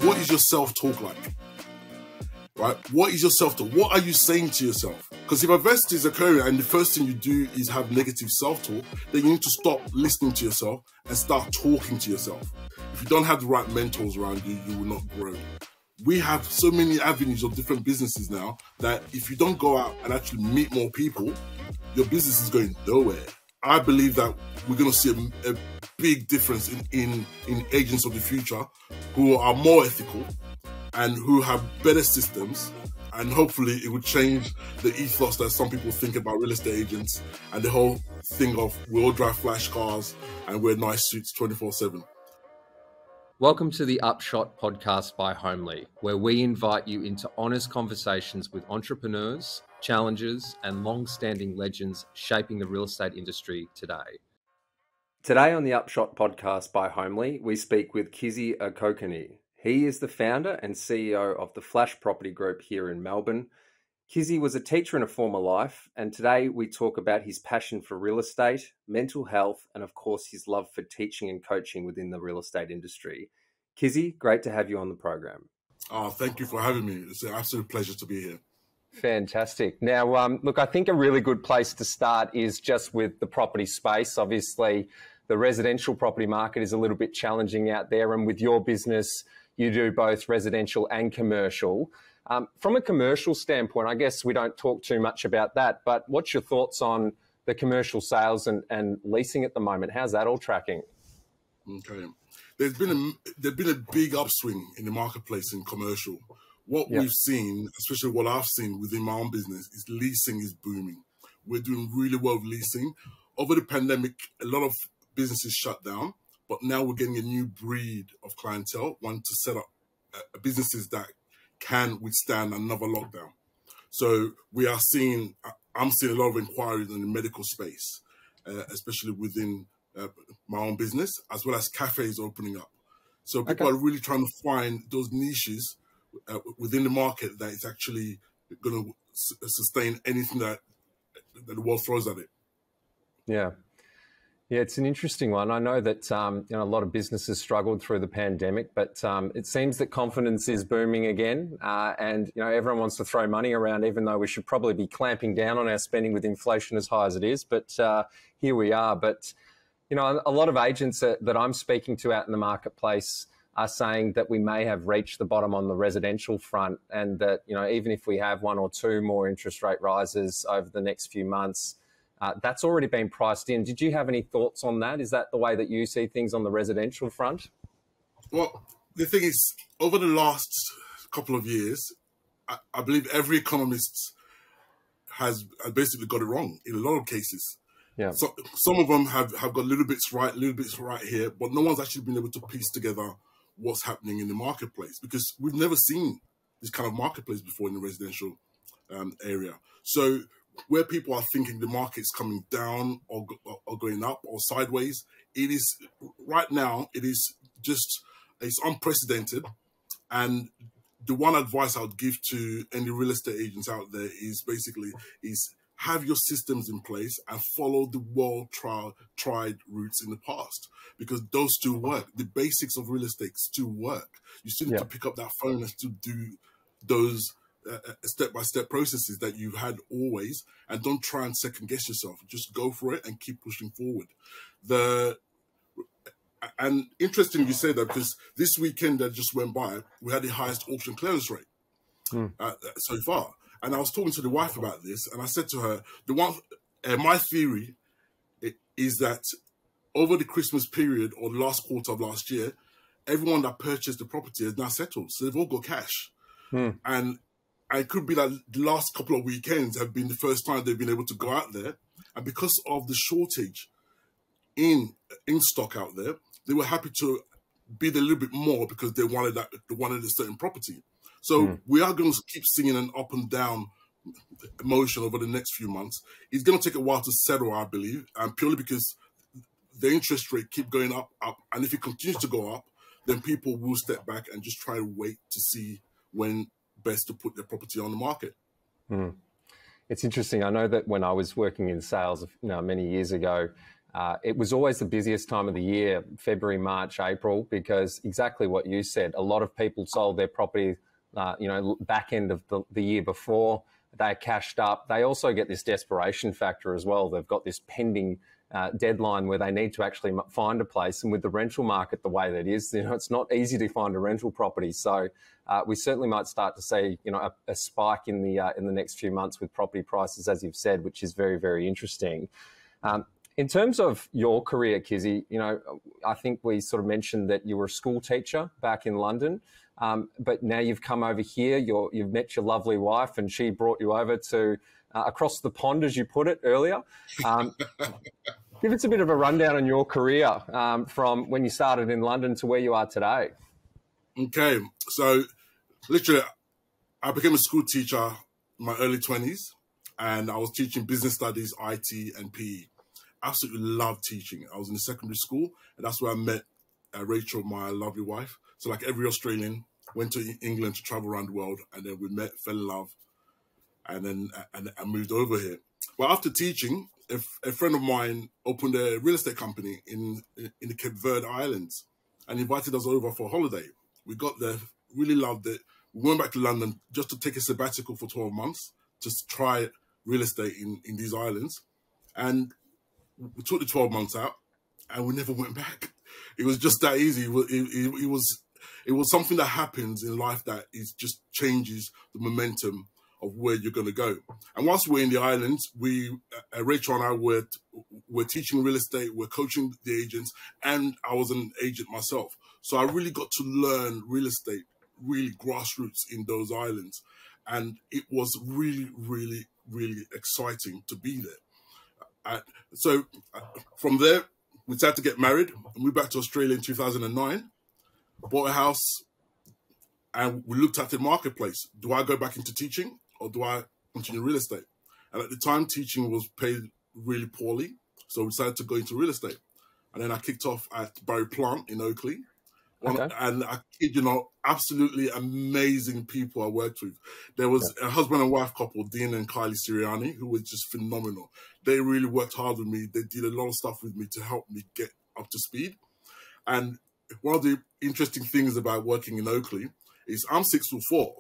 What is your self-talk like? Right? What is your self-talk? What are you saying to yourself? Because if adversity is occurring and the first thing you do is have negative self-talk, then you need to stop listening to yourself and start talking to yourself. If you don't have the right mentors around you, you will not grow. We have so many avenues of different businesses now that if you don't go out and actually meet more people, your business is going nowhere. I believe that we're going to see a big difference in agents of the future who are more ethical and who have better systems, and hopefully it would change the ethos that some people think about real estate agents and the whole thing of we all drive flash cars and wear nice suits 24/7. Welcome to the Upshot podcast by Homely, where we invite you into honest conversations with entrepreneurs, challengers, and long-standing legends shaping the real estate industry today. Today on the Upshot podcast by Homely, we speak with Kizzy Okoukoni. He is the founder and CEO of the Flash Property Group here in Melbourne. Kizzy was a teacher in a former life, and today we talk about his passion for real estate, mental health, and of course his love for teaching and coaching within the real estate industry. Kizzy, great to have you on the program. Oh, thank you for having me. It's an absolute pleasure to be here. Fantastic. Now, look, I think a really good place to start is just with the property space. Obviously, the residential property market is a little bit challenging out there, and with your business, you do both residential and commercial. From a commercial standpoint, I guess we don't talk too much about that, but what's your thoughts on the commercial sales and leasing at the moment? How's that all tracking? Okay. There's been a big upswing in the marketplace in commercial. What we've seen, especially what I've seen within my own business, is leasing is booming. We're doing really well with leasing. Over the pandemic, a lot of businesses shut down, but now we're getting a new breed of clientele, one to set up businesses that can withstand another lockdown. So I'm seeing a lot of inquiries in the medical space, especially within my own business, as well as cafes opening up. So people are really trying to find those niches within the market that is actually going to sustain anything that the world throws at it. Yeah, it's an interesting one. I know that a lot of businesses struggled through the pandemic, but it seems that confidence is booming again, and everyone wants to throw money around, even though we should probably be clamping down on our spending with inflation as high as it is. But here we are. But a lot of agents that I'm speaking to out in the marketplace are saying that we may have reached the bottom on the residential front, and that even if we have one or two more interest rate rises over the next few months, that's already been priced in. Did you have any thoughts on that? Is that the way that you see things on the residential front? Well, the thing is, over the last couple of years, I believe every economist has basically got it wrong in a lot of cases. Yeah. So some of them have got little bits right here, but no one's actually been able to piece together what's happening in the marketplace, because we've never seen this kind of marketplace before in the residential area. So where people are thinking the market's coming down or going up or sideways, it is right now, it's unprecedented. And the one advice I would give to any real estate agents out there is have your systems in place and follow the tried routes in the past, because those still work. The basics of real estate still work. You still need to pick up that phone and still do those step-by-step processes that you had always, and don't try and second guess yourself. Just go for it and keep pushing forward. And interesting you say that, because this weekend that just went by, we had the highest auction clearance rate so far. And I was talking to the wife about this, and I said to her, my theory is that over the Christmas period or the last quarter of last year, everyone that purchased the property has now settled. So they've all got cash. And it could be that the last couple of weekends have been the first time they've been able to go out there. And because of the shortage in stock out there, they were happy to bid a little bit more because they wanted a certain property. So we are going to keep seeing an up and down motion over the next few months. It's going to take a while to settle, I believe, and purely because the interest rate keep going up. And if it continues to go up, then people will step back and just try to wait to see when best to put their property on the market. It's interesting. I know that when I was working in sales, many years ago, It was always the busiest time of the year, February, March, April, because exactly what you said, a lot of people sold their property, back end of the year before. They're cashed up. They also get this desperation factor as well. They've got this pending deadline where they need to actually find a place. And with the rental market the way that is, it's not easy to find a rental property. So we certainly might start to see, a spike in the next few months with property prices, as you've said, which is very, very interesting. In terms of your career, Kizzy, I think we sort of mentioned that you were a school teacher back in London, but now you've come over here, you've met your lovely wife, and she brought you over to across the pond, as you put it earlier. Give us a bit of a rundown on your career from when you started in London to where you are today. Okay, so literally, I became a school teacher in my early 20s, and I was teaching business studies, IT, and PE. Absolutely loved teaching. I was in a secondary school, and that's where I met Rachel, my lovely wife. So like every Australian, went to England to travel around the world, and then we met, fell in love, and then I moved over here. Well, after teaching, a friend of mine opened a real estate company in the Cape Verde Islands and invited us over for a holiday. We got there, really loved it. We went back to London just to take a sabbatical for 12 months, just try real estate in these islands. And we took the 12 months out and we never went back. It was just that easy. It was something that happens in life that just changes the momentum of where you're going to go. And once we're in the islands, Rachel and I were teaching real estate, we're coaching the agents, and I was an agent myself. So I really got to learn real estate, really grassroots in those islands. And it was really, really, really exciting to be there. So from there, we decided to get married, moved back to Australia in 2009, bought a house, and we looked at the marketplace. Do I go back into teaching or do I continue real estate? And at the time, teaching was paid really poorly, so we decided to go into real estate. And then I kicked off at Barry Plant in Oakley. Okay. And I kid you not, absolutely amazing people I worked with. There was a husband and wife couple, Dean and Kylie Siriani, who were just phenomenal. They really worked hard with me. They did a lot of stuff with me to help me get up to speed. And one of the interesting things about working in Oakley is I'm 6'4",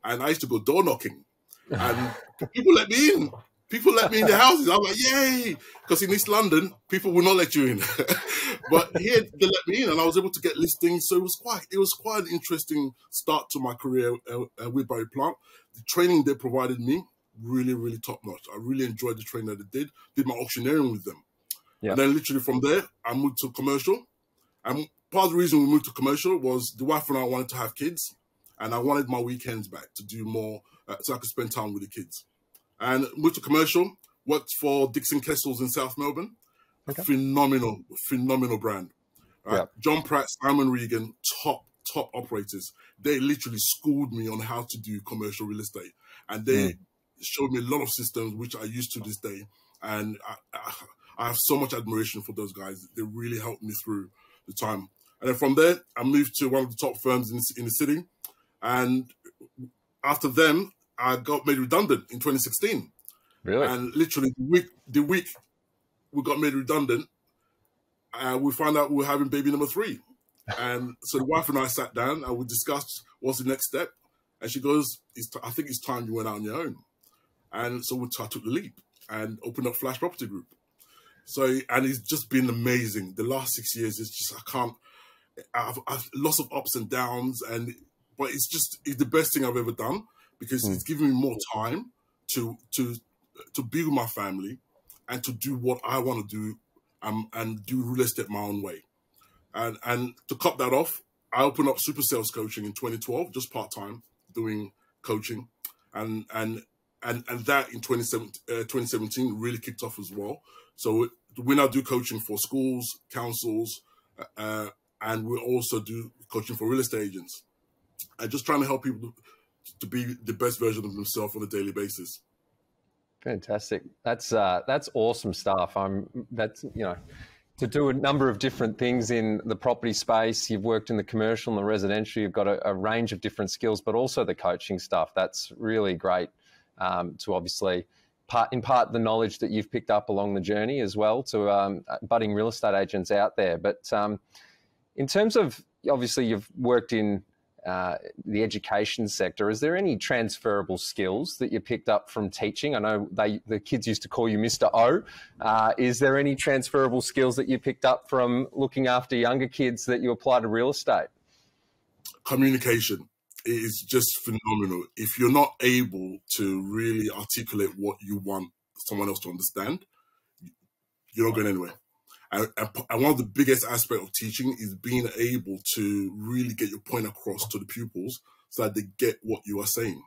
and I used to go door knocking, and people let me in. People let me in the houses. I'm like, yay! Because in East London, people will not let you in. But here, they let me in, and I was able to get listings. So it was quite an interesting start to my career with Barry Plant. The training they provided me, really, really top notch. I really enjoyed the training that they did. Did my auctioneering with them. Yep. And then literally from there, I moved to commercial. And part of the reason we moved to commercial was the wife and I wanted to have kids, and I wanted my weekends back to do more, so I could spend time with the kids. And moved to commercial, worked for Dixon Kessels in South Melbourne. Okay. Phenomenal brand. Yep. John Pratt, Simon Regan, top operators. They literally schooled me on how to do commercial real estate. And they showed me a lot of systems, which I use to this day. And I have so much admiration for those guys. They really helped me through the time. And then from there, I moved to one of the top firms in the city. And after them, I got made redundant in 2016. Really? And literally the week we got made redundant, we found out we were having baby number 3. And so the wife and I sat down and we discussed what's the next step. And she goes, I think it's time you went out on your own. And so I took the leap and opened up Flash Property Group. So, and it's just been amazing. The last 6 years, it's just, I've lots of ups and downs, but it's the best thing I've ever done, because it's given me more time to be with my family and to do what I want to do, and do real estate my own way. And to cut that off, I opened up Super Sales Coaching in 2012, just part-time, doing coaching. And that in 2017 really kicked off as well. So we now do coaching for schools, councils, and we also do coaching for real estate agents. And just trying to help people to be the best version of themselves on a daily basis. Fantastic. That's awesome stuff. To do a number of different things in the property space. You've worked in the commercial and the residential. You've got a range of different skills, but also the coaching stuff. That's really great to obviously impart the knowledge that you've picked up along the journey as well to budding real estate agents out there. But in terms of, obviously, you've worked in the education sector. Is there any transferable skills that you picked up from teaching? I know the kids used to call you Mr. O. Is there any transferable skills that you picked up from looking after younger kids that you apply to real estate? Communication is just phenomenal. If you're not able to really articulate what you want someone else to understand, you're not going anywhere. And one of the biggest aspects of teaching is being able to really get your point across to the pupils so that they get what you are saying.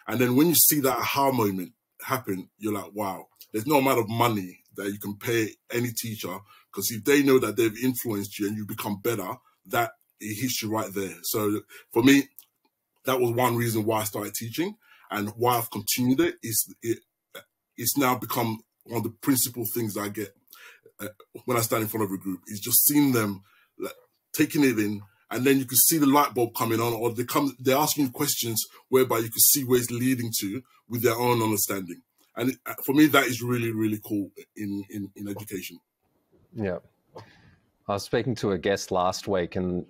And then when you see that aha moment happen, you're like, wow, there's no amount of money that you can pay any teacher, because if they know that they've influenced you and you become better, that it hits you right there. So for me, that was one reason why I started teaching, and why I've continued it. It's now become one of the principal things I get when I stand in front of a group, is just seeing them like, taking it in, and then you can see the light bulb coming on, or they're asking you questions whereby you can see where it's leading to with their own understanding. And for me, that is really, really cool in education. Yeah. I was speaking to a guest last week, and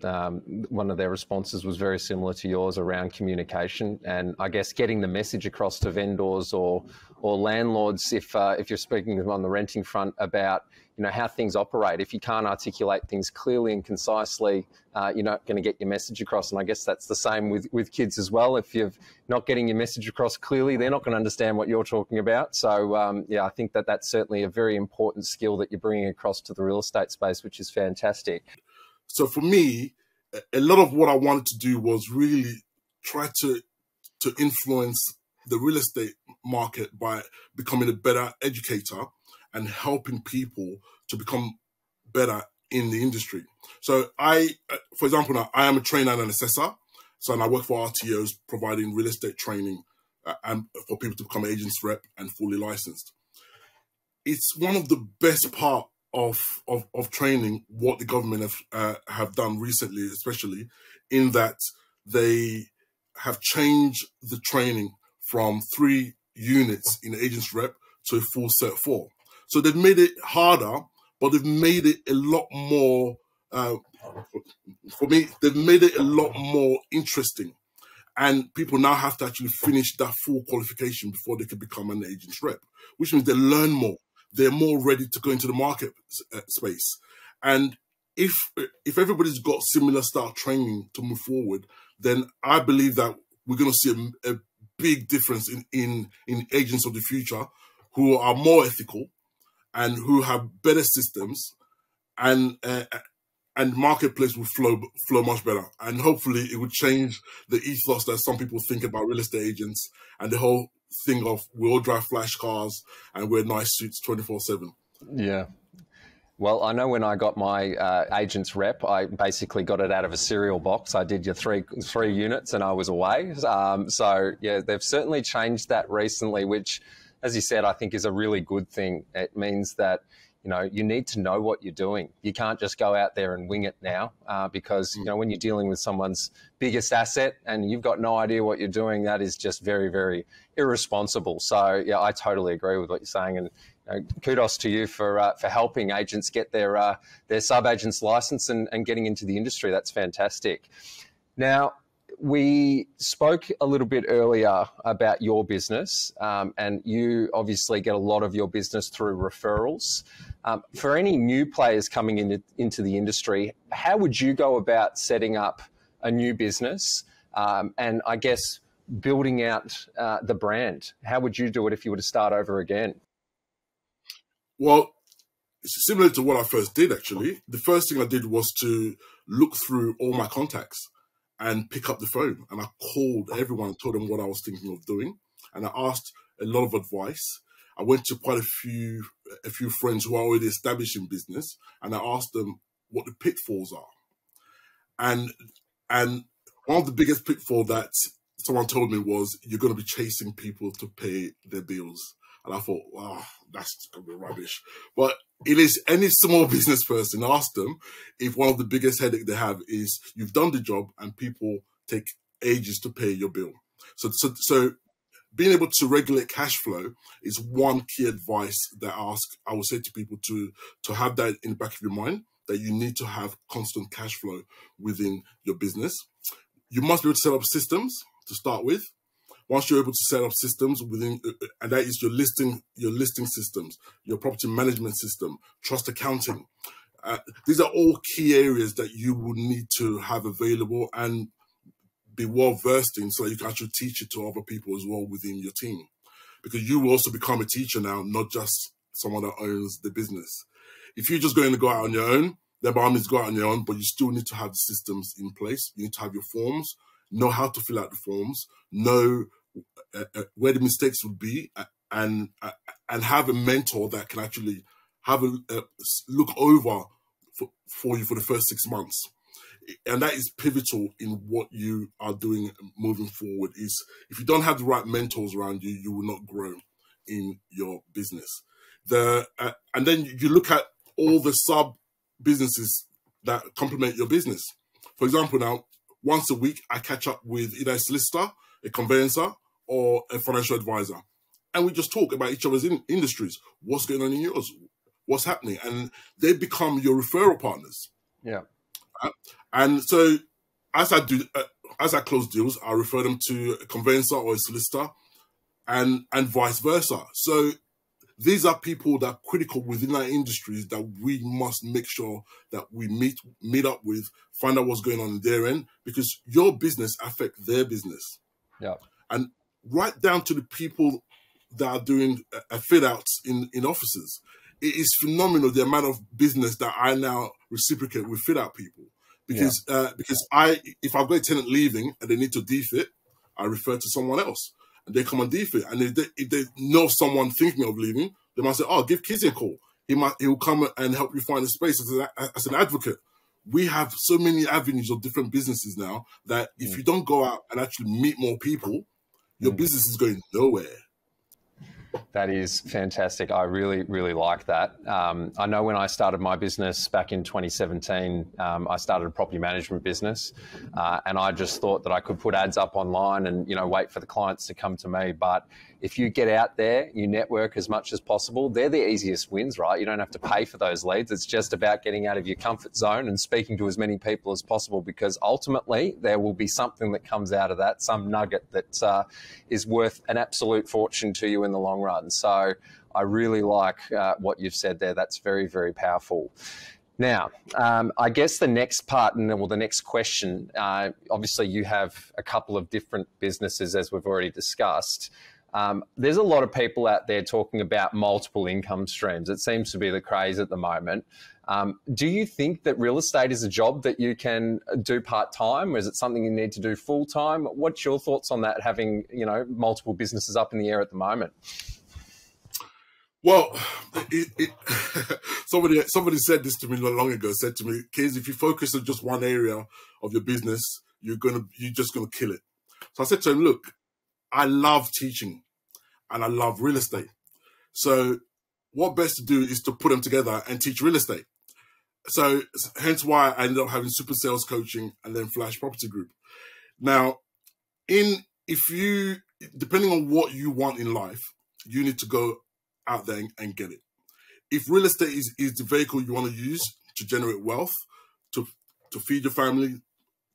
one of their responses was very similar to yours around communication, and I guess getting the message across to vendors or landlords, if you're speaking to them on the renting front, about how things operate. If you can't articulate things clearly and concisely, you're not going to get your message across. And I guess that's the same with kids as well. If you're not getting your message across clearly, they're not going to understand what you're talking about. So yeah, I think that's certainly a very important skill that you're bringing across to the real estate space, which is fantastic. So for me, a lot of what I wanted to do was really try to influence the real estate market by becoming a better educator and helping people to become better in the industry. So for example, now I am a trainer and an assessor. So and I work for RTOs providing real estate training and for people to become agents rep and fully licensed. It's one of the best part of training what the government have done recently, especially in that they have changed the training from 3 units in agents rep to a full set 4. So they've made it harder, but they've made it a lot more, for me, they've made it a lot more interesting. And people now have to actually finish that full qualification before they can become an agent's rep, which means they learn more. They're more ready to go into the market space. And if everybody's got similar style training to move forward, then I believe that we're going to see a big difference in agents of the future who are more ethical and who have better systems, and marketplace will flow much better. And hopefully it would change the ethos that some people think about real estate agents and the whole thing of we all drive flash cars and wear nice suits 24/7. Yeah. Well, I know when I got my agent's rep, I basically got it out of a cereal box. I did your three units and I was away. So yeah, they've certainly changed that recently, which, as you said, I think is a really good thing. It means that, you need to know what you're doing. You can't just go out there and wing it now because, when you're dealing with someone's biggest asset and you've got no idea what you're doing, that is just very, very irresponsible. So, yeah, I totally agree with what you're saying. And kudos to you for helping agents get their sub-agent's license and getting into the industry. That's fantastic. Now, we spoke a little bit earlier about your business, and you obviously get a lot of your business through referrals. For any new players coming into the industry, how would you go about setting up a new business and, I guess, building out the brand? How would you do it if you were to start over again? Well, it's similar to what I first did, actually. The first thing I did was to look through all my contacts and pick up the phone. And I called everyone and told them what I was thinking of doing. And I asked a lot of advice. I went to quite a few friends who are already established in business, and I asked them what the pitfalls are. And one of the biggest pitfalls that someone told me was, you're going to be chasing people to pay their bills. And I thought, wow, that's going to be rubbish. But it is any small business person, ask them if one of the biggest headache they have is you've done the job and people take ages to pay your bill. So being able to regulate cash flow is one key advice that I would say to people to have that in the back of your mind, that you need to have constant cash flow within your business. You must be able to set up systems to start with. Once you're able to set up systems within, and that is your listing systems, your property management system, trust accounting. These are all key areas that you will need to have available and be well versed in, so that you can actually teach it to other people as well within your team. Because you will also become a teacher now, not just someone that owns the business. If you're just going to go out on your own, then by all means go out on your own, but you still need to have the systems in place. You need to have your forms, know how to fill out the forms, know where the mistakes would be, and have a mentor that can actually have a look over for you for the first 6 months. And that is pivotal in what you are doing moving forward. Is if you don't have the right mentors around you, you will not grow in your business. And then you look at all the sub businesses that complement your business. For example, now once a week I catch up with either a solicitor, a conveyancer, or a financial advisor, and we just talk about each other's industries. What's going on in yours? What's happening? And they become your referral partners. Yeah. And so as I close deals, I refer them to a conveyancer or a solicitor, and vice versa. So these are people that are critical within our industries that we must make sure that we meet up with, find out what's going on in their end, because your business affects their business. Yeah. And right down to the people that are doing fit outs in offices. It is phenomenal the amount of business that I now reciprocate with fit out people. Because if I've got a tenant leaving and they need to defit, I refer to someone else and they come and defit. And if they know someone thinking of leaving, they might say, "Oh, give Kizzy a call. He'll come and help you find a space." As an advocate, we have so many avenues of different businesses now that if you don't go out and actually meet more people, your business is going nowhere. That is fantastic. I really, really like that. I know when I started my business back in 2017, I started a property management business, and I just thought that I could put ads up online and, wait for the clients to come to me. But if you get out there, you network as much as possible, they're the easiest wins, right? You don't have to pay for those leads. It's just about getting out of your comfort zone and speaking to as many people as possible, because ultimately there will be something that comes out of that, some nugget that is worth an absolute fortune to you in the long run. So I really like what you've said there. That's very, very powerful. Now, I guess the next part, the next question, obviously you have a couple of different businesses, as we've already discussed. There's a lot of people out there talking about multiple income streams. It seems to be the craze at the moment. Do you think that real estate is a job that you can do part-time, or is it something you need to do full-time? What's your thoughts on that, having, multiple businesses up in the air at the moment? Well, somebody said this to me not long ago, said to me, "Kiz, if you focus on just one area of your business, you're just gonna kill it." So I said to him, "Look, I love teaching and I love real estate. So what best to do is to put them together and teach real estate." So hence why I ended up having Super Sales Coaching and then Flash Property Group. Now, depending on what you want in life, you need to go out there and get it. If real estate is the vehicle you want to use to generate wealth, to feed your family,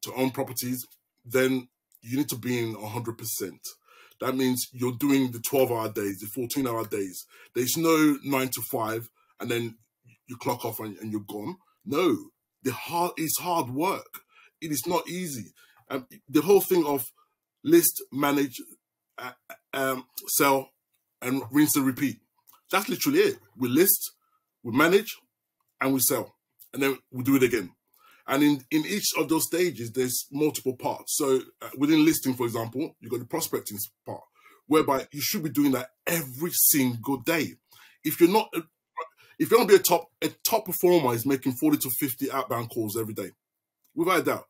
to own properties, then you need to be in 100%. That means you're doing the 12-hour days, the 14-hour days. There's no 9 to 5 and then you clock off and you're gone. No, it's hard work. It is not easy. The whole thing of list, manage, sell, and rinse and repeat. That's literally it. We list, we manage, and we sell. And then we do it again. And in each of those stages, there's multiple parts. So within listing, for example, you've got the prospecting part, whereby you should be doing that every single day. If you're not, if you want to be a top performer is making 40 to 50 outbound calls every day. Without a doubt.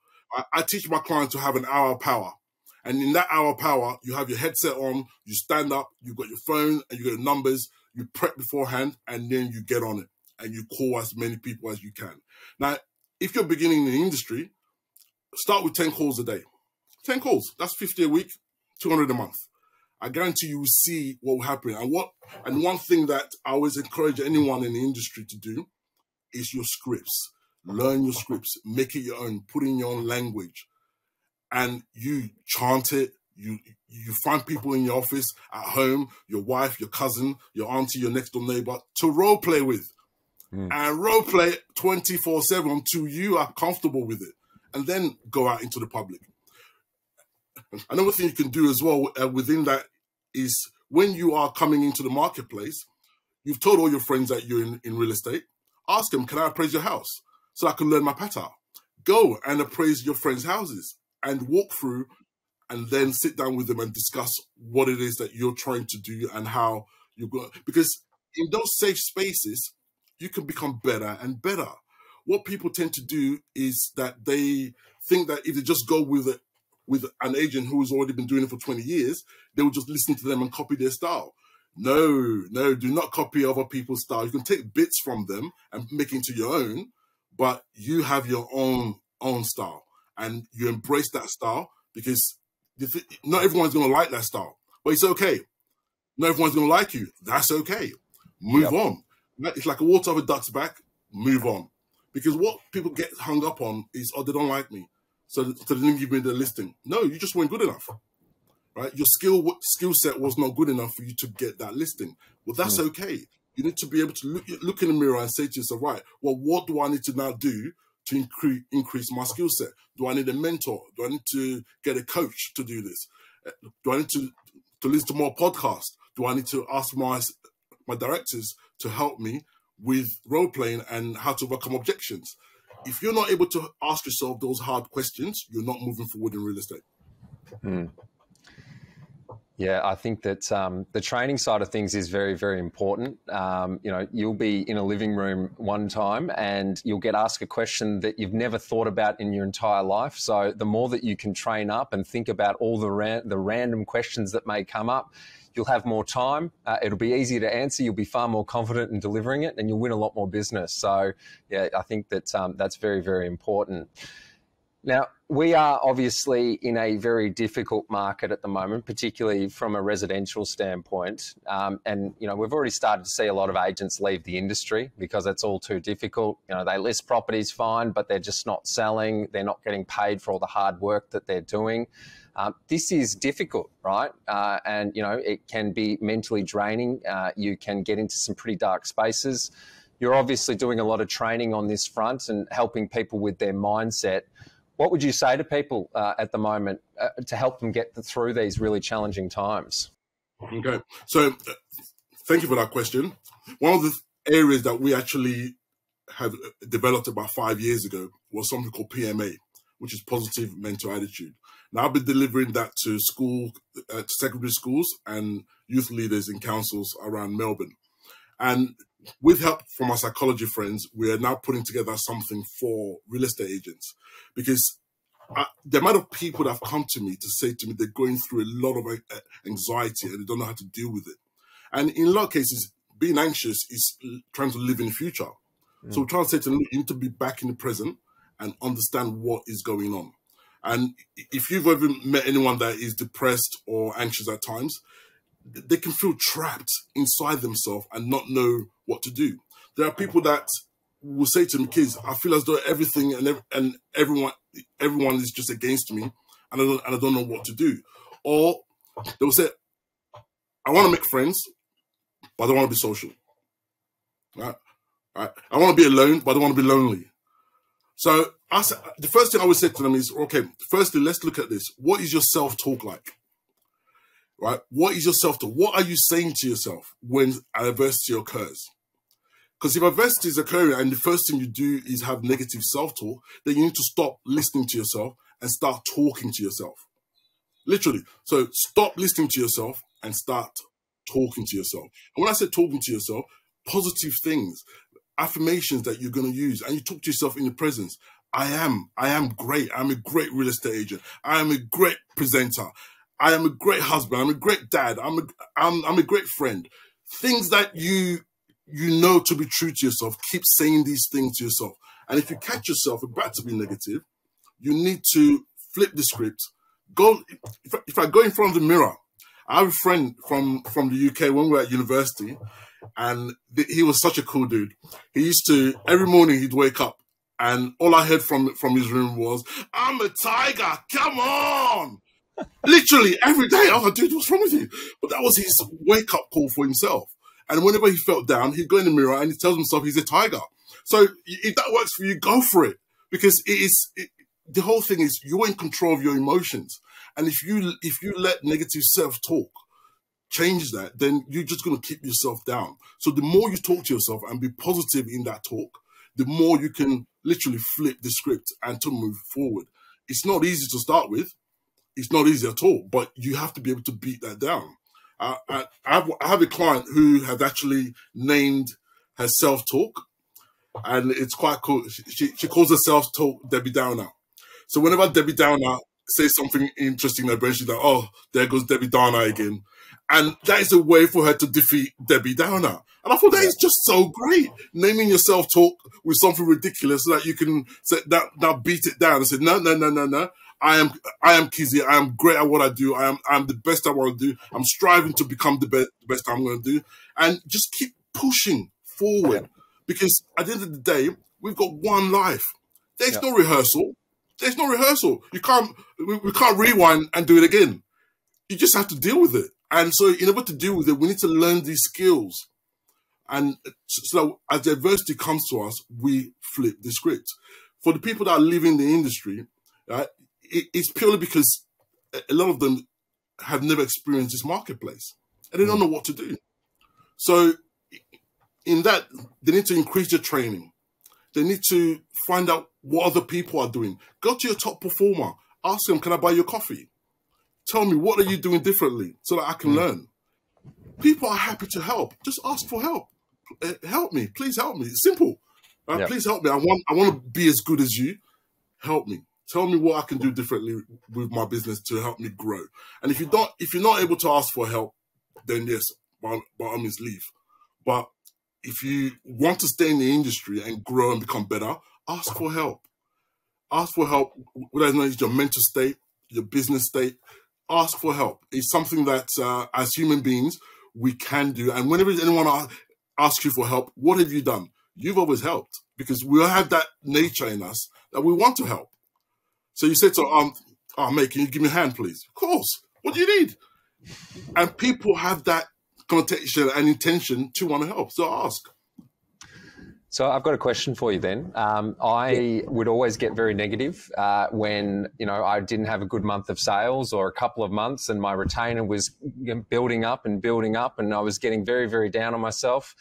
I teach my clients to have an hour of power. And in that hour of power, you have your headset on, you stand up, you've got your phone, and you got your numbers, you prep beforehand, and then you get on it. And you call as many people as you can. Now, if you're beginning in the industry, start with 10 calls a day. 10 calls, that's 50 a week, 200 a month. I guarantee you will see what will happen. And one thing that I always encourage anyone in the industry to do is your scripts. Learn your scripts, make it your own, put in your own language, and you chant it. You find people in your office, at home, your wife, your cousin, your auntie, your next door neighbor to role play with. And role play 24/7 until you are comfortable with it, and then go out into the public. Another thing you can do as well within that is when you are coming into the marketplace, you've told all your friends that you're in real estate. Ask them, can I appraise your house so I can learn my pattern? Go and appraise your friends' houses and walk through, and then sit down with them and discuss what it is that you're trying to do and how you're going. Because in those safe spaces, you can become better and better. What people tend to do is that they think that if they just go with an agent who has already been doing it for 20 years, they will just listen to them and copy their style. No, do not copy other people's style. You can take bits from them and make it into your own, but you have your own style, and you embrace that style, because not everyone's going to like that style, but it's okay. Not everyone's going to like you. That's okay. Move on. It's like a water off a duck's back. Move on. Because what people get hung up on is, oh, they don't like me, so they didn't give me the listing. No, you just weren't good enough. Right? Your skill set was not good enough for you to get that listing. Well, that's okay. You need to be able to look in the mirror and say to yourself, right, well, what do I need to now do to increase my skill set? Do I need a mentor? Do I need to get a coach to do this? Do I need to listen to more podcasts? Do I need to ask my directors to help me with role playing and how to overcome objections? If you're not able to ask yourself those hard questions, you're not moving forward in real estate. Yeah, I think that the training side of things is very, very important. You'll be in a living room one time and you'll get asked a question that you've never thought about in your entire life. So the more that you can train up and think about all the random questions that may come up, you'll have more time. It'll be easier to answer. You'll be far more confident in delivering it, and you'll win a lot more business. So, yeah, I think that that's very, very important. Now, we are obviously in a very difficult market at the moment, particularly from a residential standpoint. We've already started to see a lot of agents leave the industry because it's all too difficult. They list properties fine, but they're just not selling. They're not getting paid for all the hard work that they're doing. This is difficult, right? It can be mentally draining. You can get into some pretty dark spaces. You're obviously doing a lot of training on this front and helping people with their mindset. What would you say to people at the moment to help them get through these really challenging times? Okay, so thank you for that question. One of the areas that we actually have developed about 5 years ago was something called PMA, which is positive mental attitude. Now, I've been delivering that to secondary schools and youth leaders in councils around Melbourne. And with help from our psychology friends, we are now putting together something for real estate agents, because the amount of people that have come to me to say to me they're going through a lot of anxiety and they don't know how to deal with it. And in a lot of cases, being anxious is trying to live in the future. So we're trying to say to them, you need to be back in the present and understand what is going on. And if you've ever met anyone that is depressed or anxious at times, they can feel trapped inside themselves and not know what to do. There are people that will say to me, kids, I feel as though everything and everyone is just against me, and I don't know what to do. Or they will say, I want to make friends, but I don't want to be social. Right? I want to be alone, but I don't want to be lonely. So the first thing I would say to them is, okay, firstly, let's look at this. What is your self-talk like? Right? What is your self-talk? What are you saying to yourself when adversity occurs? Because if adversity is occurring and the first thing you do is have negative self-talk, then you need to stop listening to yourself and start talking to yourself. Literally. So stop listening to yourself and start talking to yourself. And when I say talking to yourself, positive things, affirmations that you're going to use, and you talk to yourself in the presence. I am great. I'm a great real estate agent. I am a great presenter. I am a great husband. I'm a great dad. I'm a great friend. Things that you know to be true to yourself. Keep saying these things to yourself. And if you catch yourself about to be negative, you need to flip the script. If I go in front of the mirror I have a friend from the UK when we were at university, and he was such a cool dude. He used to, every morning he'd wake up, and all I heard from his room was, "I'm a tiger, come on!" Literally every day. I was like, dude, what's wrong with you? But that was his wake-up call for himself. And whenever he felt down, he'd go in the mirror and he tells himself he's a tiger. So if that works for you, go for it. Because the whole thing is you're in control of your emotions. And if you let negative self-talk change that, then you're just going to keep yourself down. So the more you talk to yourself and be positive in that talk, the more you can literally flip the script and to move forward. It's not easy to start with. It's not easy at all, but you have to be able to beat that down. I have a client who has actually named her self-talk, and it's quite cool. She calls her self-talk Debbie Downer. So whenever Debbie Downer says something interesting in her brain, she's like, oh, there goes Debbie Downer again. And that is a way for her to defeat Debbie Downer. And I thought that is just so great. Naming your self-talk with something ridiculous so that you can say, now beat it down and say, no. I am Kizzy. I am great at what I do. I'm the best at what I do. I'm striving to become the best I'm going to do. And just keep pushing forward. Because at the end of the day, we've got one life. There's no rehearsal. There's no rehearsal. We can't rewind and do it again. You just have to deal with it. And so in order to deal with it, we need to learn these skills. And so as the adversity comes to us, we flip the script. For the people that are leaving the industry, it's purely because a lot of them have never experienced this marketplace and they don't know what to do. So in that, they need to increase their training. They need to find out what other people are doing. Go to your top performer. Ask them, can I buy your coffee? Tell me, what are you doing differently so that I can learn? People are happy to help. Just ask for help. Help me. Please help me. It's simple. Please help me. I want to be as good as you. Help me. Tell me what I can do differently with my business to help me grow. And if you're not able to ask for help, then yes, by all means leave. But if you want to stay in the industry and grow and become better, ask for help. Ask for help, whether it's your mental state, your business state. Ask for help. It's something that as human beings, we can do. And whenever anyone asks you for help, what have you done? You've always helped, because we all have that nature in us that we want to help. So you say to mate, can you give me a hand, please? Of course. What do you need? And people have that connotation and intention to want to help. So ask. So I've got a question for you then. I would always get very negative when, I didn't have a good month of sales or a couple of months and my retainer was building up and I was getting very, very down on myself.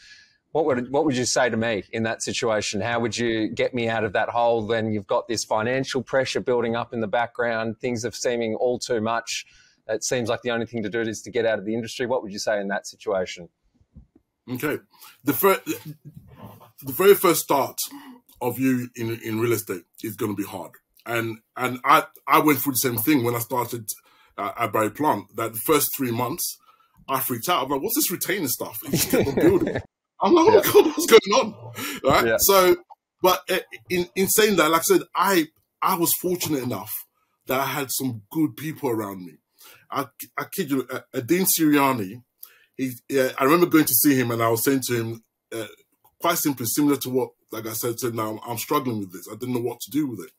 What would you say to me in that situation? How would you get me out of that hole? Then you've got this financial pressure building up in the background. Things are seeming all too much. It seems like the only thing to do is to get out of the industry. What would you say in that situation? Okay. The very first start of you in real estate is going to be hard. And I went through the same thing when I started at Barry Plant. That the first 3 months, I freaked out. I'm like, what's this retaining stuff? It just kept on building. I'm like, oh my God, what's going on? Right? Yeah. So, but in saying that, like I said, I was fortunate enough that I had some good people around me. I kid you, Dean Siriani, I remember going to see him and I was saying to him, quite simply, similar to what, like I said now, I'm struggling with this. I didn't know what to do with it.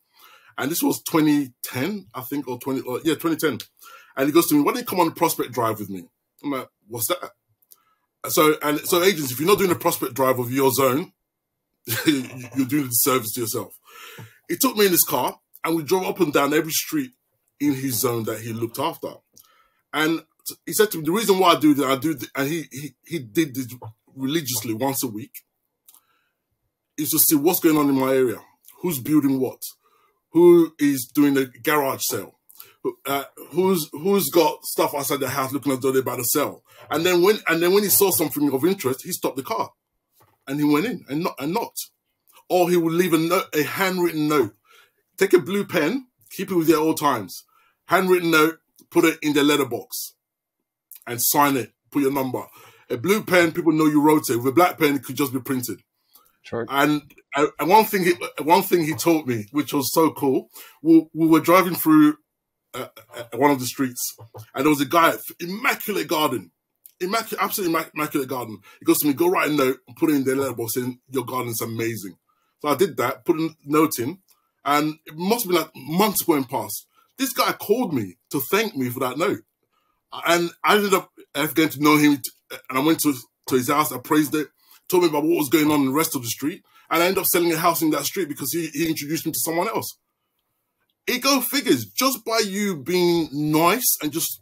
And this was 2010, I think, 2010. And he goes to me, why don't you come on a prospect drive with me? I'm like, what's that? So agents, if you're not doing a prospect drive of your zone, you're doing a disservice to yourself. He took me in his car and we drove up and down every street in his zone that he looked after. And he said to me, the reason why I do that, and he did this religiously once a week, is to see what's going on in my area. Who's building what? Who is doing a garage sale? Who's got stuff outside the house looking as though they're about to sell? And then when he saw something of interest, he stopped the car and he went in and knocked. Or he would leave a handwritten note. Take a blue pen, keep it with you at all times. Handwritten note, put it in the letterbox and sign it. Put your number. A blue pen, people know you wrote it. With a black pen, it could just be printed. Sure. And one thing he taught me, which was so cool, we were driving through one of the streets, and there was a guy, immaculate garden, absolutely immaculate garden. He goes to me, go write a note, put it in their letterbox saying your garden's amazing. So I did that, put a note in, and it must have been like months went past. This guy called me to thank me for that note, and I ended up getting to know him, and I went to his house, I praised it, told me about what was going on in the rest of the street, and I ended up selling a house in that street because he introduced me to someone else. It go figures, just by you being nice and just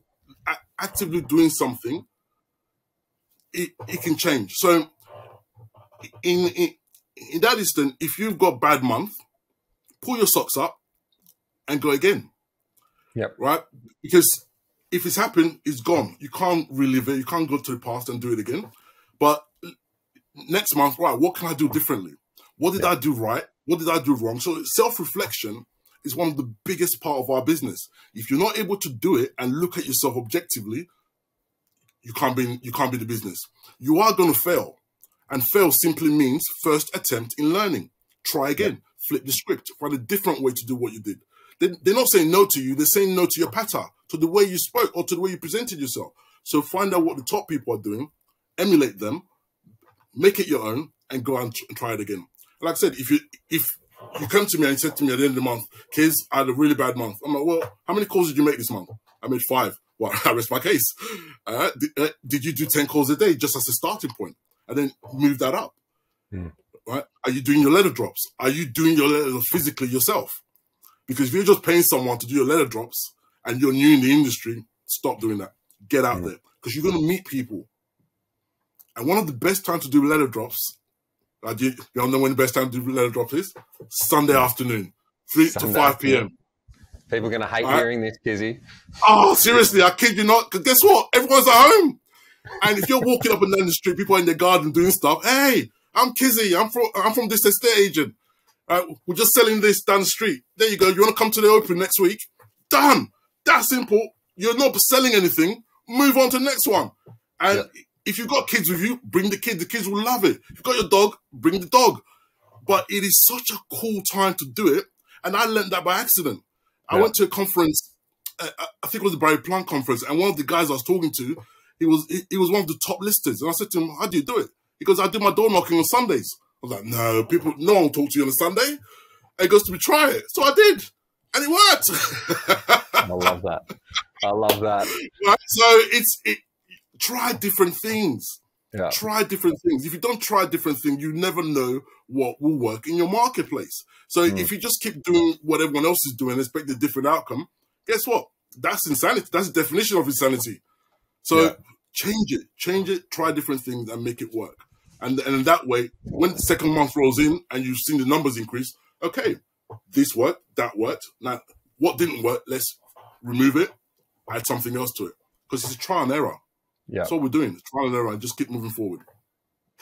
actively doing something, it can change. So in that instant, if you've got a bad month, pull your socks up and go again. Yep. Right? Because if it's happened, it's gone. You can't relive it. You can't go to the past and do it again. But next month, right, what can I do differently? What did I do right? What did I do wrong? So self-reflection is one of the biggest part of our business. If you're not able to do it and look at yourself objectively, you can't be the business. You are going to fail. And fail simply means first attempt in learning. Try again. Flip the script. Find a different way to do what you did. They're not saying no to you. They're saying no to your patter, to the way you spoke or to the way you presented yourself. So find out what the top people are doing, emulate them, make it your own, and go and try it again. Like I said, if you come to me and said to me at the end of the month, Kiz, I had a really bad month. I'm like, well, how many calls did you make this month? I made 5. Well, I rest my case. Did you do 10 calls a day just as a starting point? And then move that up. Right? Are you doing your letter drops? Are you doing your letters physically yourself? Because if you're just paying someone to do your letter drops and you're new in the industry, stop doing that. Get out there. Because you're going to meet people. And one of the best times to do letter drops, you all know when the best time to do letter drops is? Sunday afternoon, 3 to 5 p.m. People are going to hate hearing this, Kizzy. Oh, seriously, I kid you not. Because guess what? Everyone's at home. And if you're walking up and down the street, people are in their garden doing stuff. Hey, I'm Kizzy. I'm from this estate agent. We're just selling this down the street. There you go. You want to come to the open next week? Done. That's simple. You're not selling anything. Move on to the next one. And if you've got kids with you, bring the kid. The kids will love it. If you've got your dog, bring the dog. But it is such a cool time to do it. And I learned that by accident. I went to a conference. I think it was the Barry Plant conference. And one of the guys I was talking to, he was one of the top listers. And I said to him, how do you do it? He goes, I do my door knocking on Sundays. I was like, no one will talk to you on a Sunday. And he goes to me, try it. So I did. And it worked. I love that. I love that. Right? So try different things. Yeah. Try different things. If you don't try different things, you never know what will work in your marketplace. So if you just keep doing what everyone else is doing and expect a different outcome, guess what? That's insanity. That's the definition of insanity. So change it, try different things and make it work. And in that way, when the second month rolls in and you've seen the numbers increase, okay, this worked, that worked. Now, what didn't work, let's remove it, add something else to it. Because it's a trial and error. Yeah. That's what we're doing, trial and error, and just keep moving forward.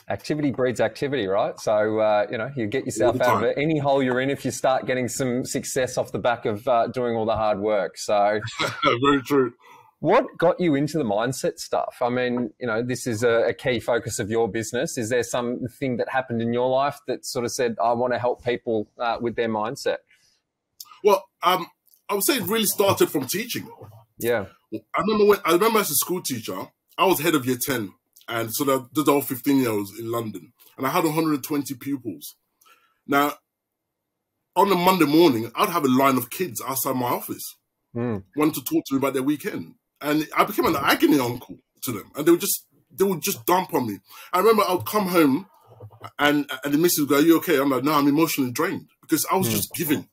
Activity breeds activity, right? So, you get yourself out of any hole you're in if you start getting some success off the back of doing all the hard work. So, very true. What got you into the mindset stuff? I mean, this is a key focus of your business. Is there something that happened in your life that sort of said, I want to help people with their mindset? Well, I would say it really started from teaching. Yeah. I remember as a school teacher, I was head of year 10. And so there's all 15-year-olds in London. And I had 120 pupils. Now, on a Monday morning, I'd have a line of kids outside my office wanting to talk to me about their weekend. And I became an agony uncle to them. And they would just dump on me. I remember I would come home and the missus would go, are you okay? I'm like, no, I'm emotionally drained because I was just giving.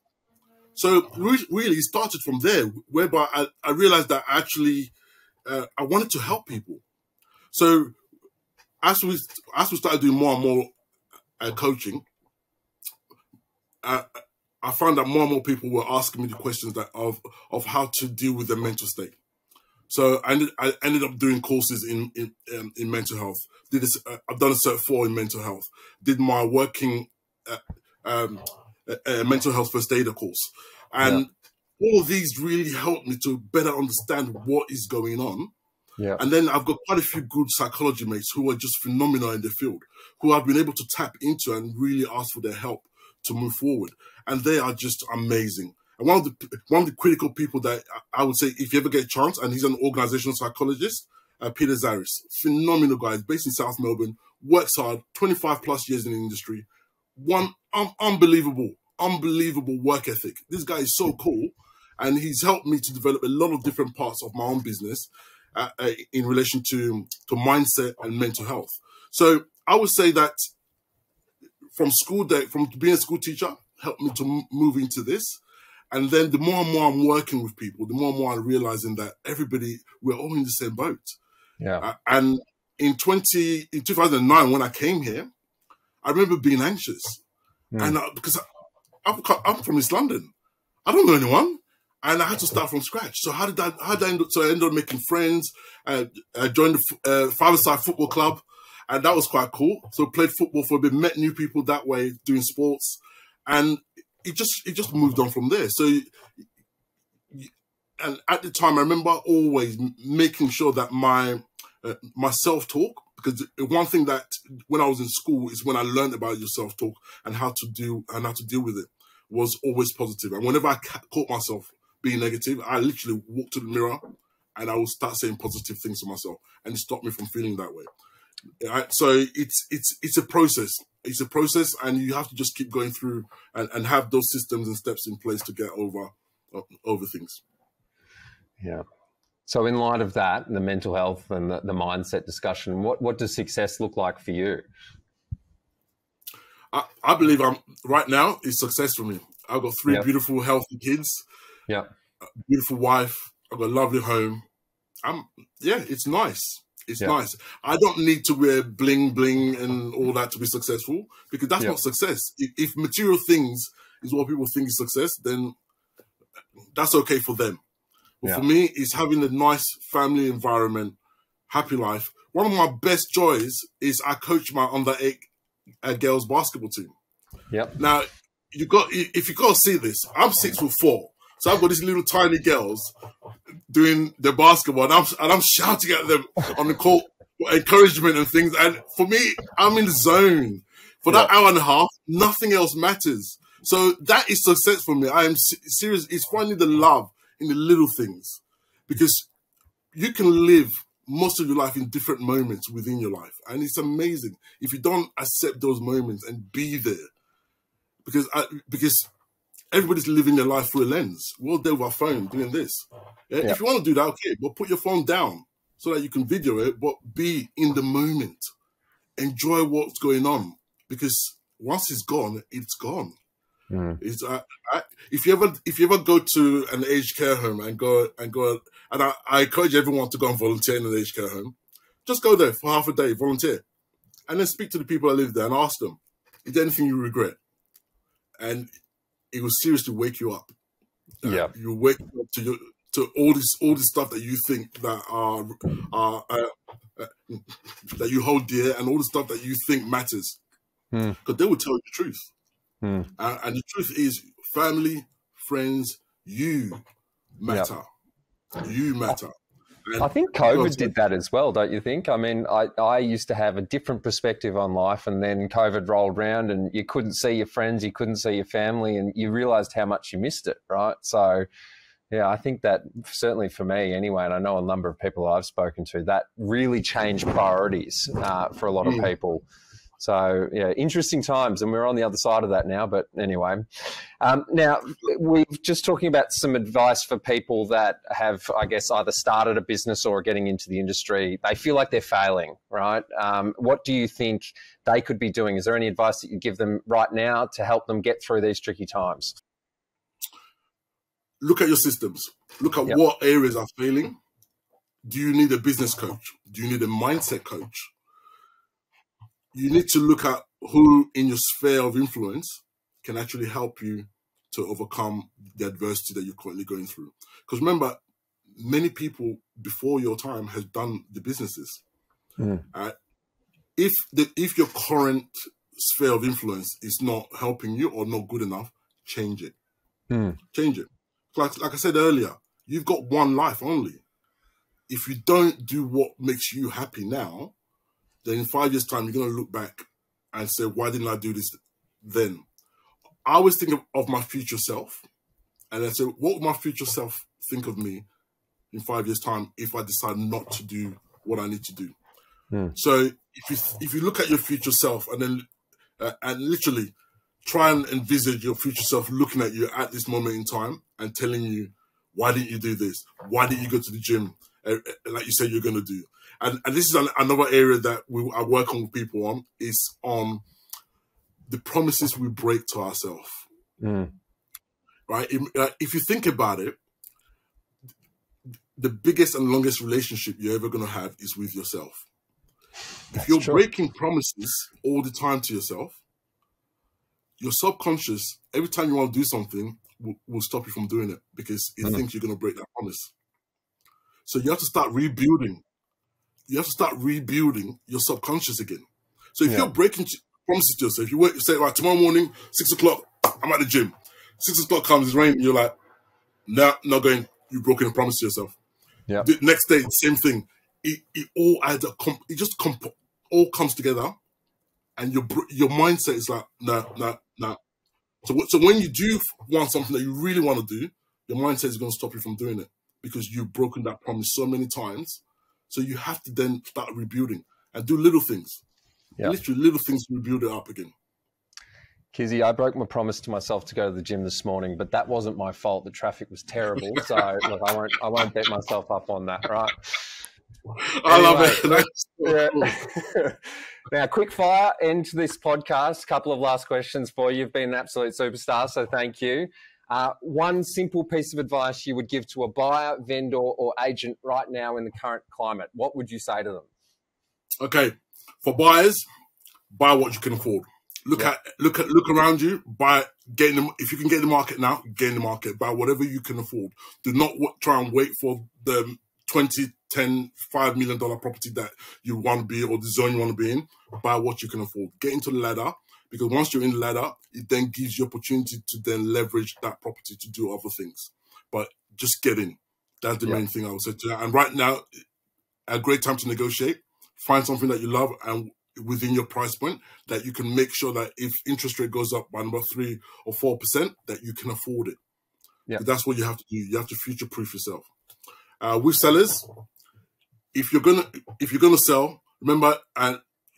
So really it started from there, whereby I realized that actually I wanted to help people. So as we started doing more and more coaching, I found that more and more people were asking me the questions of how to deal with their mental state. So I ended up doing courses in mental health. I've done a Cert 4 in mental health. Did my working mental health first aider course, and all of these really helped me to better understand what is going on. Yeah. And then I've got quite a few good psychology mates who are just phenomenal in the field, who I've been able to tap into and really ask for their help to move forward. And they are just amazing. And one of the critical people that I would say, if you ever get a chance, and he's an organizational psychologist, Peter Zaris, phenomenal guy, he's based in South Melbourne, works hard, 25 plus years in the industry, unbelievable work ethic. This guy is so cool, and he's helped me to develop a lot of different parts of my own business in relation to mindset and mental health. So I would say that from being a school teacher, helped me to move into this. And then the more and more I'm working with people, the more and more I'm realizing that we're all in the same boat. Yeah. And in 2009, when I came here, I remember being anxious. And because I'm from East London, I don't know anyone, and I had to start from scratch. So how did I end up? So I ended up making friends. I joined the five-a-side football club, and that was quite cool. So played football for a bit, met new people that way, doing sports, and it just moved on from there. So, and at the time, I remember always making sure that my self-talk, because one thing that when I was in school is when I learned about your self-talk and how to deal with it, was always positive. And whenever I caught myself being negative, I literally walked to the mirror and I would start saying positive things to myself, and it stopped me from feeling that way. So it's a process. It's a process, and you have to just keep going through and have those systems and steps in place to get over things. Yeah. So in light of that, the mental health and the mindset discussion, what does success look like for you? I believe right now is success for me. I've got three beautiful, healthy kids. Yeah. A beautiful wife. I've got a lovely home. It's nice. It's nice. I don't need to wear bling bling and all that to be successful, because that's not success. If material things is what people think is success, then that's okay for them. But for me, it's having a nice family environment, happy life. One of my best joys is I coach my under-8 girls basketball team. Yep. Now, if you got to see this, I'm 6'4", so I've got these little tiny girls doing the basketball, and I'm shouting at them on the court for encouragement and things. And for me, I'm in the zone for that hour and a half. Nothing else matters. So that is success for me. I am serious. It's finding the love in the little things, because you can live most of your life in different moments within your life, and it's amazing if you don't accept those moments and be there, because everybody's living their life through a lens. We're all there with our phone doing this. If you want to do that, okay, but put your phone down so that you can video it, but be in the moment. Enjoy what's going on, because once it's gone, it's gone. It's if you ever go to an aged care home and I encourage everyone to go and volunteer in an aged care home. Just go there for half a day, volunteer, and then speak to the people that live there and ask them, is there anything you regret? And it will seriously wake you up. You wake up to all this stuff that you think that that you hold dear, and all the stuff that you think matters, because they will tell you the truth. And the truth is, family, friends, you matter. You matter. And I think COVID did that as well, don't you think? I mean, I used to have a different perspective on life, and then COVID rolled around and you couldn't see your friends, you couldn't see your family, and you realised how much you missed it, right? So, yeah, I think that certainly for me anyway, and I know a number of people I've spoken to, that really changed priorities for a lot of people. So, yeah, interesting times, and we're on the other side of that now. But anyway, now we're just talking about some advice for people that have, I guess, either started a business or are getting into the industry. They feel like they're failing, right? What do you think they could be doing? Is there any advice that you give them right now to help them get through these tricky times? Look at your systems. Look at what areas are failing. Do you need a business coach? Do you need a mindset coach? You need to look at who in your sphere of influence can actually help you to overcome the adversity that you're currently going through. Because remember, many people before your time has done the businesses. If your current sphere of influence is not helping you or not good enough, change it. Change it. Like I said earlier, you've got one life only. If you don't do what makes you happy now, then in 5 years' time, you're going to look back and say, why didn't I do this then? I always think of my future self, And I said, what would my future self think of me in 5 years' time if I decide not to do what I need to do? So if you look at your future self and then and literally try and envisage your future self looking at you at this moment in time and telling you, why didn't you do this? Why didn't you go to the gym like you said you're going to do? And this is another area that I work on with people on, is on the promises we break to ourselves. Right? If you think about it, the biggest and longest relationship you're ever going to have is with yourself. If you're breaking promises all the time to yourself, your subconscious, every time you want to do something, will stop you from doing it because it thinks you're going to break that promise. So you have to start rebuilding. You have to start rebuilding your subconscious again. So if you're breaking promises to yourself, you say, right, tomorrow morning, 6 o'clock, I'm at the gym. 6 o'clock comes, it's raining, you're like, no, not going. You've broken a promise to yourself. Yeah. The next day, same thing. It all adds up. It just all comes together, and your mindset is like, no. So when you do want something that you really want to do, your mindset is going to stop you from doing it because you've broken that promise so many times. So you have to then start rebuilding and do little things. Yeah. Literally little things to rebuild it up again. Kizzy, I broke my promise to myself to go to the gym this morning, but that wasn't my fault. The traffic was terrible. So look, I won't beat myself up on that, right? I love it. That's so cool. Now, quick fire into this podcast. Couple of last questions for you. You've been an absolute superstar, so thank you. One simple piece of advice you would give to a buyer, vendor, or agent right now in the current climate. What would you say to them? Okay, for buyers, buy what you can afford. Look around you. If you can get in the market now, get in the market. Buy whatever you can afford. Do not try and wait for the 20, 10, $5 million property that you want to be or the zone you want to be in. Buy what you can afford. Get into the ladder, because once you're in the ladder, it then gives you opportunity to then leverage that property to do other things. But just get in. That's the main thing I would say to that. And right now, a great time to negotiate. Find something that you love and within your price point that you can make sure that if interest rate goes up by about 3 or 4%, that you can afford it. Yeah, that's what you have to do. You have to future-proof yourself. With sellers, if you're gonna sell, remember,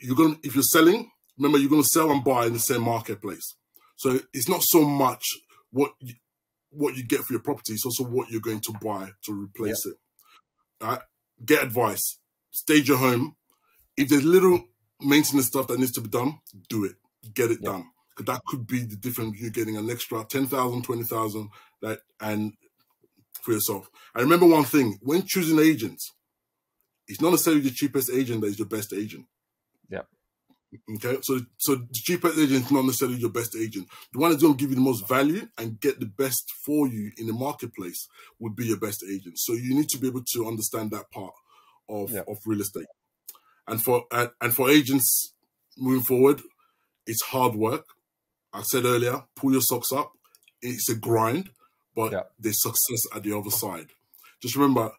if you're selling, remember you're gonna sell and buy in the same marketplace. So it's not so much what you get for your property; it's also what you're going to buy to replace it. Get advice. Stage your home. If there's little maintenance stuff that needs to be done, do it. Get it done. Because that could be the difference. You're getting an extra 10,000, 20,000 and for yourself. I remember one thing: when choosing agents, it's not necessarily the cheapest agent that is your best agent. Yeah. Okay. So the cheapest agent is not necessarily your best agent. The one that's going to give you the most value and get the best for you in the marketplace would be your best agent. So you need to be able to understand that part of real estate. And for agents moving forward, it's hard work. I said earlier, pull your socks up. It's a grind, but there's success at the other side. Just remember,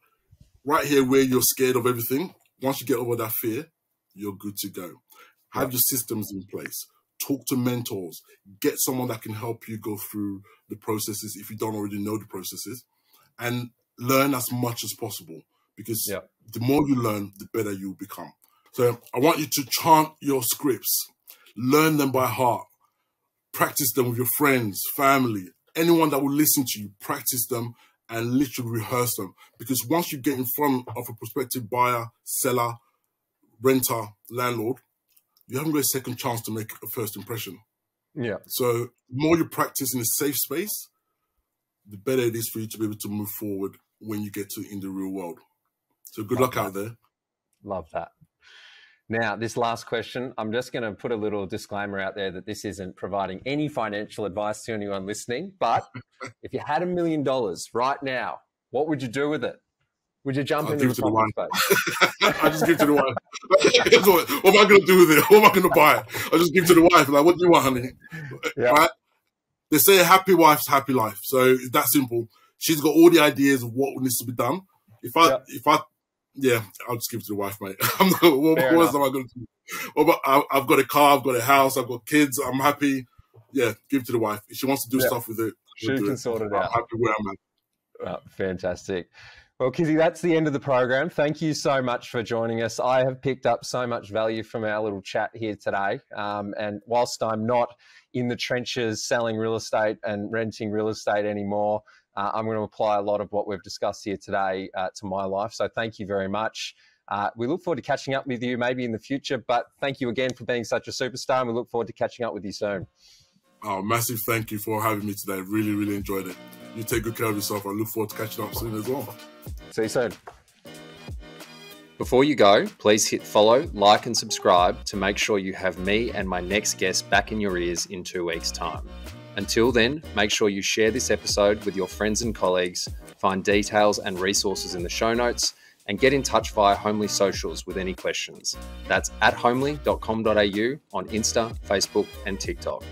right here where you're scared of everything, once you get over that fear, you're good to go. Have your systems in place. Talk to mentors. Get someone that can help you go through the processes if you don't already know the processes. And learn as much as possible, because the more you learn, the better you'll become. So I want you to chant your scripts. Learn them by heart. Practice them with your friends, family, anyone that will listen to you. Practice them and literally rehearse them. Because once you get in front of a prospective buyer, seller, renter, landlord, you haven't got a second chance to make a first impression. Yeah. So the more you practice in a safe space, the better it is for you to be able to move forward when you get in the real world. So good luck out there. Love that. Now, this last question, I'm just going to put a little disclaimer out there that this isn't providing any financial advice to anyone listening. But if you had $1 million right now, what would you do with it? Would you jump into the property space? I just give to the wife. What am I going to do with it? What am I going to buy? I just give to the wife. Like, what do you want, honey? Yeah. Right? They say a happy wife's happy life. So it's that simple. She's got all the ideas of what needs to be done. I'll just give it to the wife, mate. What else am I going to do? I've got a car, I've got a house, I've got kids, I'm happy. Yeah, give it to the wife. If she wants to do stuff with it, Shu can sort it I'm out. happy where I'm at. Fantastic. Well, Kizzy, that's the end of the program. Thank you so much for joining us. I have picked up so much value from our little chat here today. And whilst I'm not in the trenches selling real estate and renting real estate anymore, I'm going to apply a lot of what we've discussed here today to my life. So thank you very much. We look forward to catching up with you maybe in the future, but thank you again for being such a superstar, and we look forward to catching up with you soon. Oh, massive thank you for having me today. Really, really enjoyed it. You take good care of yourself. I look forward to catching up soon as well. See you soon. Before you go, please hit follow, like and subscribe to make sure you have me and my next guest back in your ears in 2 weeks' time. Until then, make sure you share this episode with your friends and colleagues, find details and resources in the show notes, and get in touch via Homely socials with any questions. That's at homely.com.au on Insta, Facebook and TikTok.